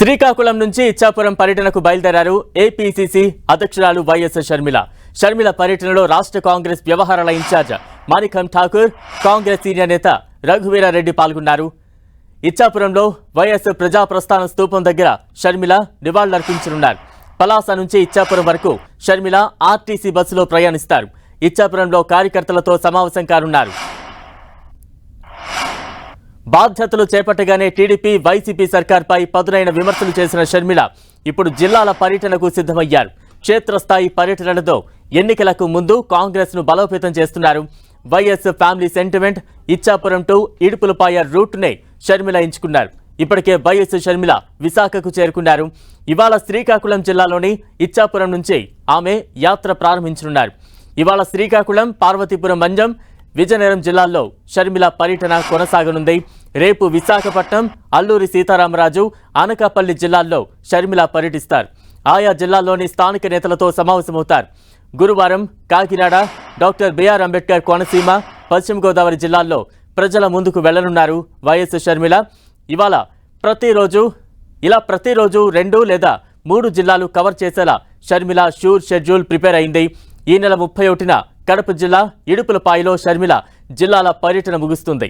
శ్రీకాకుళం నుంచి ఇచ్చాపురం పర్యటనకు బయలుదేరారు ఏపీసీసీ అధ్యక్షురాలు వైఎస్ షర్మిల. షర్మిల పర్యటనలో రాష్ట్ర కాంగ్రెస్ వ్యవహారాల ఇన్ఛార్జ్ మాణిక్యం ఠాకూర్, కాంగ్రెస్ సీనియర్ నేత రఘువీరారెడ్డి పాల్గొన్నారు. ఇచ్చాపురంలో వైఎస్ ప్రజాప్రస్థాన స్తూపం దగ్గర షర్మిల నివాళులర్పించనున్నారు. పలాస నుంచి ఇచ్చాపురం వరకు షర్మిల ఆర్టీసీ బస్సులో ప్రయాణిస్తారు. ఇచ్చాపురంలో కార్యకర్తలతో సమావేశం కానున్నారు. బాధ్యతలు చేపట్టగానే టీడీపీ, వైసీపీ సర్కార్పై పదునైన విమర్శలు చేసిన షర్మిల ఇప్పుడు జిల్లాల పర్యటనకు సిద్ధమయ్యారు. క్షేత్రస్థాయి పర్యటనలతో ఎన్నికలకు ముందు కాంగ్రెస్ ను బలోపేతం చేస్తున్నారు. YS family sentiment Ichchapuram to Idupulapaya రూట్నే షర్మిల ఎంచుకున్నారు. ఇప్పటికే వైఎస్ షర్మిల విశాఖకు చేరుకున్నారు. ఇవాళ శ్రీకాకుళం జిల్లాలోని ఇచ్చాపురం నుంచి ఆమె యాత్ర ప్రారంభించనున్నారు. ఇవాళ శ్రీకాకుళం, పార్వతీపురం, మంజం, విజయనగరం జిల్లాల్లో షర్మిల పర్యటన కొనసాగనుంది. రేపు విశాఖపట్నం, అల్లూరి సీతారామరాజు, అనకాపల్లి జిల్లాల్లో షర్మిల పర్యటిస్తారు. ఆయా జిల్లాల్లోని స్థానిక నేతలతో సమావేశమవుతారు. గురువారం కాకినాడ, డాక్టర్ బిఆర్ అంబేద్కర్ కోనసీమ, పశ్చిమ గోదావరి జిల్లాల్లో ప్రజల ముందుకు వెళ్లనున్నారు వైఎస్ షర్మిల. ప్రతిరోజు 2 లేదా 3 జిల్లాలు కవర్ చేసేలా షర్మిల షెడ్యూల్ ప్రిపేర్ అయింది. ఈ నెల 31న కడప జిల్లా ఇడుపులపాయలో షర్మిల జిల్లాల పర్యటన ముగుస్తుంది.